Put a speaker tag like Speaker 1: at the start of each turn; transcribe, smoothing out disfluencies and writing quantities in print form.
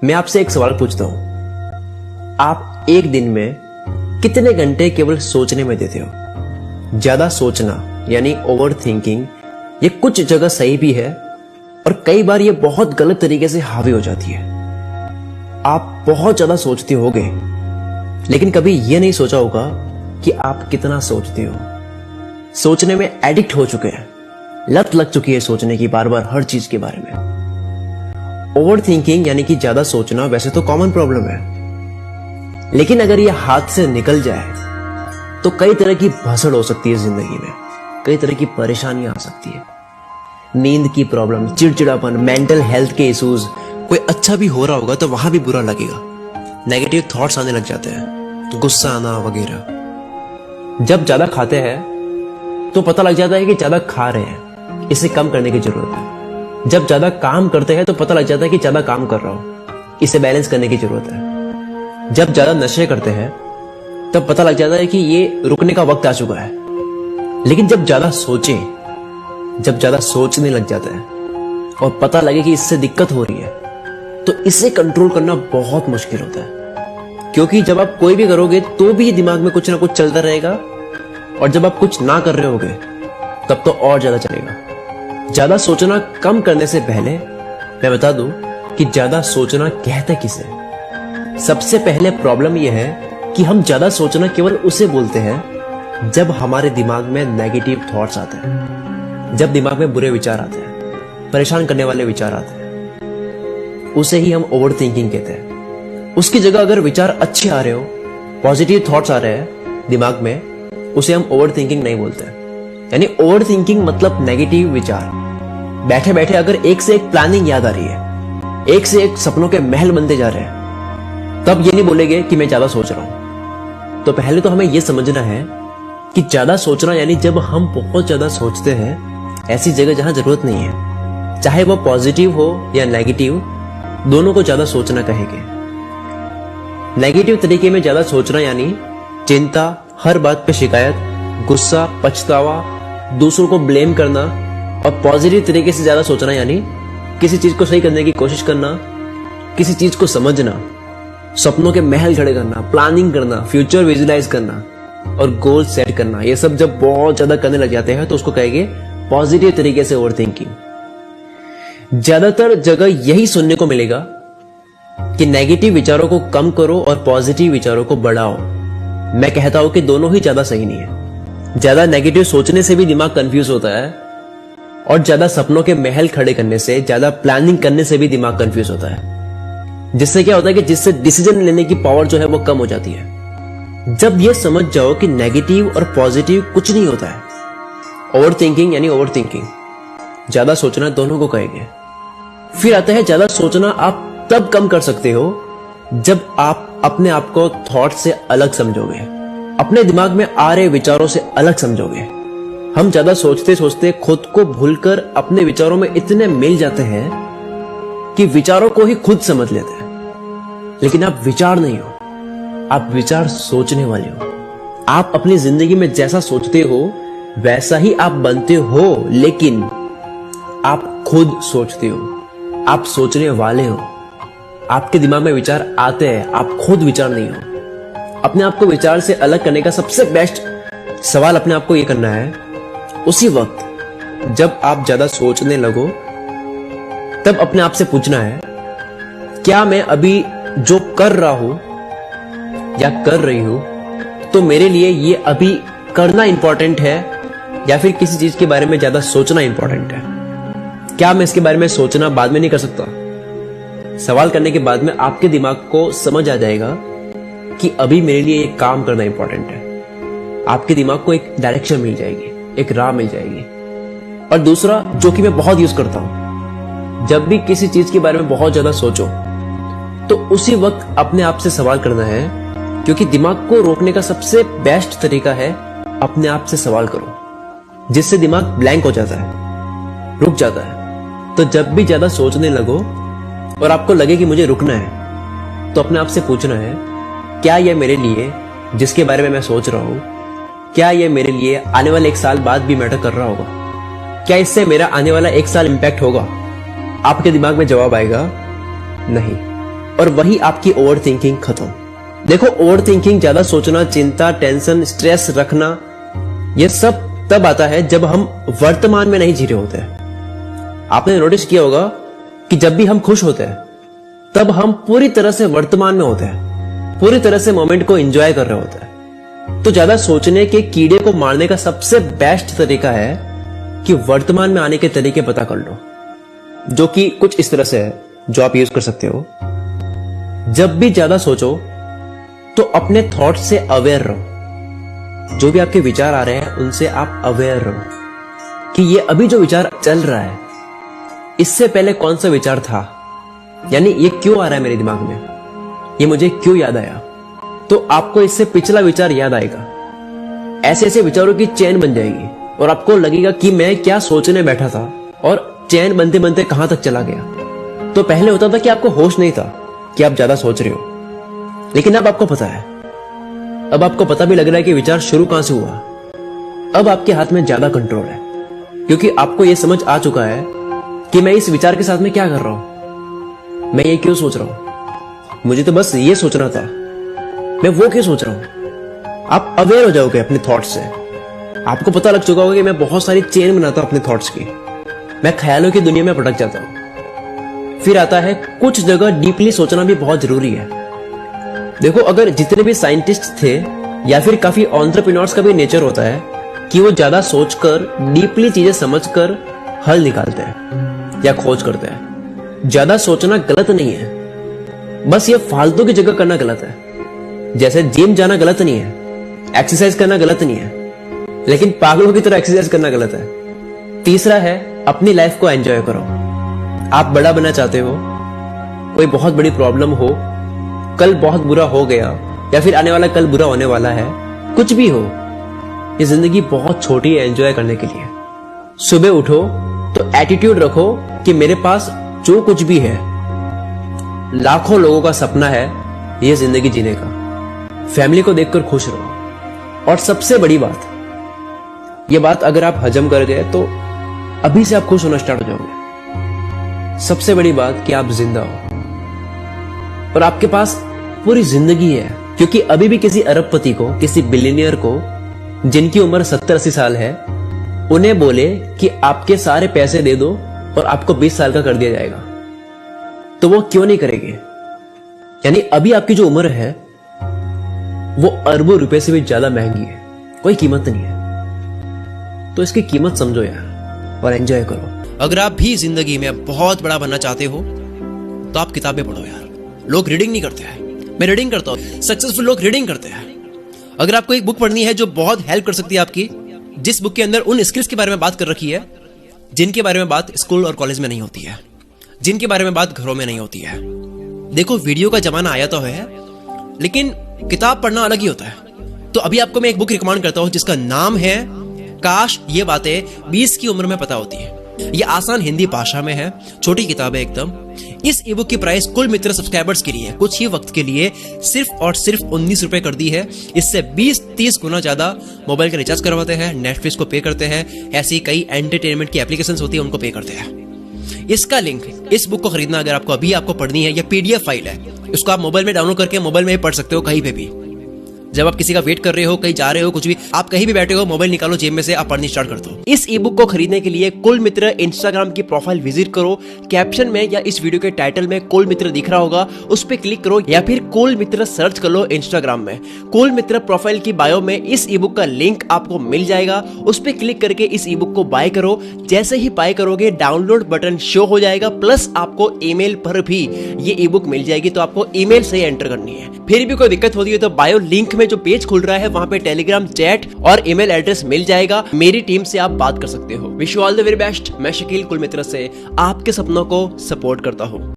Speaker 1: मैं आपसे एक सवाल पूछता हूं, आप एक दिन में कितने घंटे केवल सोचने में देते हो? ज्यादा सोचना यानी ओवर थिंकिंग, ये कुछ जगह सही भी है और कई बार ये बहुत गलत तरीके से हावी हो जाती है। आप बहुत ज्यादा सोचते होगे, लेकिन कभी ये नहीं सोचा होगा कि आप कितना सोचते हो। सोचने में एडिक्ट हो चुके हैं, लत लग चुकी है सोचने की, बार बार हर चीज के बारे में। ओवर थिंकिंग यानी कि ज्यादा सोचना वैसे तो कॉमन प्रॉब्लम है, लेकिन अगर यह हाथ से निकल जाए तो कई तरह की भसड़ हो सकती है जिंदगी में, कई तरह की परेशानियां आ सकती है। नींद की प्रॉब्लम, चिड़चिड़ापन, मेंटल हेल्थ के इश्यूज, कोई अच्छा भी हो रहा होगा तो वहां भी बुरा लगेगा, नेगेटिव थॉट्स आने लग जाते हैं, गुस्सा आना वगैरह। जब ज्यादा खाते हैं तो पता लग जाता है कि ज्यादा खा रहे हैं, इसे कम करने की जरूरत है। जब ज्यादा काम करते हैं तो पता लग जाता है कि ज्यादा काम कर रहा हूं, इसे बैलेंस करने की जरूरत है। जब ज्यादा नशे करते हैं तब पता लग जाता है कि ये रुकने का वक्त आ चुका है। लेकिन जब ज्यादा सोचने लग जाता है और पता लगे कि इससे दिक्कत हो रही है, तो इसे कंट्रोल करना बहुत मुश्किल होता है। क्योंकि जब आप कोई भी करोगे तो भी दिमाग में कुछ ना कुछ चलता रहेगा, और जब आप कुछ ना कर रहे होगे तब तो और ज्यादा चलेगा। ज्यादा सोचना कम करने से पहले मैं बता दूं कि ज्यादा सोचना कहते किसे। सबसे पहले प्रॉब्लम यह है कि हम ज्यादा सोचना केवल उसे बोलते हैं जब हमारे दिमाग में नेगेटिव थॉट्स आते हैं, जब दिमाग में बुरे विचार आते हैं, परेशान करने वाले विचार आते हैं, उसे ही हम ओवर थिंकिंग कहते हैं। उसकी जगह अगर विचार अच्छे आ रहे हो, पॉजिटिव थॉट्स आ रहे हैं दिमाग में, उसे हम ओवर थिंकिंग नहीं बोलते हैं। यानी ओवर थिंकिंग मतलब नेगेटिव विचार। बैठे बैठे अगर एक से एक प्लानिंग याद आ रही है, एक से एक सपनों के महल बनते जा रहे हैं, तब ये नहीं बोलेंगे कि मैं ज्यादा सोच रहा हूं। तो पहले तो हमें यह समझना है कि ज्यादा सोचना यानी जब हम बहुत ज्यादा सोचते हैं ऐसी जगह जहां जरूरत नहीं है, चाहे वो पॉजिटिव हो या नेगेटिव, दोनों को ज्यादा सोचना कहेंगे। नेगेटिव तरीके में ज्यादा सोचना यानी चिंता, हर बात पे शिकायत, गुस्सा, पछतावा, दूसरों को ब्लेम करना। और पॉजिटिव तरीके से ज्यादा सोचना यानी किसी चीज को सही करने की कोशिश करना, किसी चीज को समझना, सपनों के महल खड़े करना, प्लानिंग करना, फ्यूचर विजुलाइज करना और गोल सेट करना। ये सब जब बहुत ज्यादा करने लग जाते हैं तो उसको कहेंगे पॉजिटिव तरीके से ओवर थिंकिंग। ज्यादातर जगह यही सुनने को मिलेगा कि नेगेटिव विचारों को कम करो और पॉजिटिव विचारों को बढ़ाओ। मैं कहता हूं कि दोनों ही ज्यादा सही नहीं है। ज्यादा नेगेटिव सोचने से भी दिमाग कंफ्यूज होता है, और ज्यादा सपनों के महल खड़े करने से, ज्यादा प्लानिंग करने से भी दिमाग कंफ्यूज होता है। जिससे क्या होता है कि जिससे डिसीजन लेने की पावर जो है वो कम हो जाती है। जब ये समझ जाओ कि नेगेटिव और पॉजिटिव कुछ नहीं होता है, ओवर थिंकिंग यानी ओवर थिंकिंग, ज्यादा सोचना दोनों को कहेंगे। फिर आता है ज्यादा सोचना आप तब कम कर सकते हो जब आप अपने आप को थॉट से अलग समझोगे, अपने दिमाग में आ रहे विचारों से अलग समझोगे। हम ज्यादा सोचते सोचते खुद को भूलकर अपने विचारों में इतने मिल जाते हैं कि विचारों को ही खुद समझ लेते हैं। लेकिन आप विचार नहीं हो, आप विचार सोचने वाले हो। आप अपनी जिंदगी में जैसा सोचते हो वैसा ही आप बनते हो, लेकिन आप खुद सोचते हो, आप सोचने वाले हो। आपके दिमाग में विचार आते हैं, आप खुद विचार नहीं हो। अपने आप को विचार से अलग करने का सबसे बेस्ट सवाल अपने आप को यह करना है, उसी वक्त जब आप ज्यादा सोचने लगो तब अपने आप से पूछना है, क्या मैं अभी जो कर रहा हूं या कर रही हूं तो मेरे लिए ये अभी करना इंपॉर्टेंट है, या फिर किसी चीज के बारे में ज्यादा सोचना इंपॉर्टेंट है? क्या मैं इसके बारे में सोचना बाद में नहीं कर सकता? सवाल करने के बाद में आपके दिमाग को समझ आ जाएगा कि अभी मेरे लिए एक काम करना इंपॉर्टेंट है। आपके दिमाग को एक डायरेक्शन मिल जाएगी, एक राह मिल जाएगी। और दूसरा जो कि मैं बहुत यूज करता हूं, जब भी किसी चीज के बारे में बहुत ज्यादा सोचो तो उसी वक्त अपने आप से सवाल करना है, क्योंकि दिमाग को रोकने का सबसे बेस्ट तरीका है अपने आप से सवाल करो, जिससे दिमाग ब्लैंक हो जाता है, रुक जाता है। तो जब भी ज्यादा सोचने लगो और आपको लगे कि मुझे रुकना है, तो अपने आप से पूछना है, क्या यह मेरे लिए जिसके बारे में मैं सोच रहा हूं, क्या यह मेरे लिए आने वाले 1 साल बाद भी मैटर कर रहा होगा? क्या इससे मेरा आने वाला 1 साल इंपैक्ट होगा? आपके दिमाग में जवाब आएगा नहीं। और वही आपकी ओवर थिंकिंग खत्म। देखो, ओवर थिंकिंग, ज्यादा सोचना, चिंता, टेंशन, स्ट्रेस रखना, यह सब तब आता है जब हम वर्तमान में नहीं जी रहे होते हैं। आपने नोटिस किया होगा कि जब भी हम खुश होते हैं तब हम पूरी तरह से वर्तमान में होते हैं, पूरी तरह से मोमेंट को एंजॉय कर रहे होते हैं। तो ज्यादा सोचने के कीड़े को मारने का सबसे बेस्ट तरीका है कि वर्तमान में आने के तरीके पता कर लो, जो कि कुछ इस तरह से है, जो आप यूज कर सकते हो। जब भी ज्यादा सोचो तो अपने थॉट से अवेयर रहो। जो भी आपके विचार आ रहे हैं उनसे आप अवेयर रहो कि ये अभी जो विचार चल रहा है, इससे पहले कौन सा विचार था, यानी ये क्यों आ रहा है मेरे दिमाग में, ये मुझे क्यों याद आया। तो आपको इससे पिछला विचार याद आएगा। ऐसे ऐसे विचारों की चेन बन जाएगी और आपको लगेगा कि मैं क्या सोचने बैठा था और चैन बनते बनते कहां तक चला गया। तो पहले होता था कि आपको होश नहीं था कि आप ज्यादा सोच रहे हो, लेकिन अब आपको पता है। अब आपको पता भी लग रहा है कि विचार शुरू कहां से हुआ। अब आपके हाथ में ज्यादा कंट्रोल है, क्योंकि आपको यह समझ आ चुका है कि मैं इस विचार के साथ में क्या कर रहा हूं, मैं ये क्यों सोच रहा हूं, मुझे तो बस ये सोचना था, मैं वो क्यों सोच रहा हूं। आप अवेयर हो जाओगे अपने थॉट्स से। आपको पता लग चुका होगा कि मैं बहुत सारी चेन बनाता हूं अपने थॉट्स की, मैं ख्यालों की दुनिया में भटक जाता हूं। फिर आता है कुछ जगह डीपली सोचना भी बहुत जरूरी है। देखो, अगर जितने भी साइंटिस्ट थे या फिर काफी एंटरप्रेन्योर्स का भी नेचर होता है कि वो ज्यादा सोचकर, डीपली चीजें समझकर हल निकालते हैं या खोज करते हैं। ज्यादा सोचना गलत नहीं है, बस ये फालतू की जगह करना गलत है। जैसे जिम जाना गलत नहीं है, एक्सरसाइज करना गलत नहीं है, लेकिन पागलों की तरह एक्सरसाइज करना गलत है। तीसरा है, अपनी लाइफ को एंजॉय करो। आप बड़ा बनना चाहते हो, कोई बहुत बड़ी प्रॉब्लम हो, कल बहुत बुरा हो गया या फिर आने वाला कल बुरा होने वाला है, कुछ भी हो, ये जिंदगी बहुत छोटी है एंजॉय करने के लिए। सुबह उठो तो एटीट्यूड रखो कि मेरे पास जो कुछ भी है, लाखों लोगों का सपना है ये जिंदगी जीने का। फैमिली को देखकर खुश रहो। और सबसे बड़ी बात, ये बात अगर आप हजम कर गए तो अभी से आप खुश होना स्टार्ट हो जाओगे। सबसे बड़ी बात कि आप जिंदा हो और आपके पास पूरी जिंदगी है। क्योंकि अभी भी किसी अरबपति को, किसी बिलियनियर को जिनकी उम्र 70-80 साल है, उन्हें बोले कि आपके सारे पैसे दे दो और आपको 20 साल का कर दिया जाएगा, तो वो क्यों नहीं करेंगे। यानी अभी आपकी जो उम्र है वो अरबों रुपए से भी ज्यादा महंगी है, कोई कीमत नहीं है। तो इसकी कीमत समझो यार और एंजॉय करो।
Speaker 2: अगर आप भी जिंदगी में बहुत बड़ा बनना चाहते हो तो आप किताबें पढ़ो यार। लोग रीडिंग नहीं करते हैं, मैं रीडिंग करता हूं। सक्सेसफुल लोग रीडिंग करते हैं। अगर आपको एक बुक पढ़नी है जो बहुत हेल्प कर सकती है आपकी, जिस बुक के अंदर उन स्किल्स के बारे में बात कर रखी है जिनके बारे में बात स्कूल और कॉलेज में नहीं होती है, जिनके बारे में बात घरों में नहीं होती है। देखो, वीडियो का जमाना आया तो है, लेकिन किताब पढ़ना अलग ही होता है। तो अभी आपको मैं एक बुक रिकमेंड करता हूं जिसका नाम है काश ये बातें 20 की उम्र में पता होती है। ये आसान हिंदी भाषा में है, छोटी किताब है एकदम। इस ई बुक की प्राइस कुल मित्र सब्सक्राइबर्स के लिए कुछ ही वक्त के लिए सिर्फ और सिर्फ 19 रुपए कर दी है। इससे 20-30 गुना ज्यादा मोबाइल का रिचार्ज करवाते हैं, नेटफ्लिक्स को पे करते हैं, ऐसी कई एंटरटेनमेंट की एप्लीकेशंस होती है उनको पे करते हैं। इसका लिंक, इस बुक को खरीदना अगर आपको अभी आपको पढ़नी है, या पीडीएफ फाइल है, उसको आप मोबाइल में डाउनलोड करके मोबाइल में ही पढ़ सकते हो कहीं पे भी। जब आप किसी का वेट कर रहे हो, कहीं जा रहे हो, कुछ भी, आप कहीं भी बैठे हो, मोबाइल निकालो जेब में से, आप पढ़नी स्टार्ट कर दो। इस ई बुक को खरीदने के लिए कुल मित्र इंस्टाग्राम की प्रोफाइल विजिट करो। कैप्शन में या इस वीडियो के टाइटल में कुल मित्र दिख रहा होगा, उस पर क्लिक करो या फिर कुल मित्र सर्च कर लो इंस्टाग्राम में। कुल मित्र प्रोफाइल की बायो में इस ई बुक का लिंक आपको मिल जाएगा, उस पर क्लिक करके इस ई बुक को बाय करो। जैसे ही बाय करोगे डाउनलोड बटन शो हो जाएगा, प्लस आपको ईमेल पर भी ये ई बुक मिल जाएगी, तो आपको ईमेल से एंटर करनी है। फिर भी कोई दिक्कत होती है तो बायो लिंक में जो पेज खुल रहा है वहां पे टेलीग्राम चैट और ईमेल एड्रेस मिल जाएगा, मेरी टीम से आप बात कर सकते हो। Wish you all the very best. मैं शकील कुल मित्र से आपके सपनों को सपोर्ट करता हूं।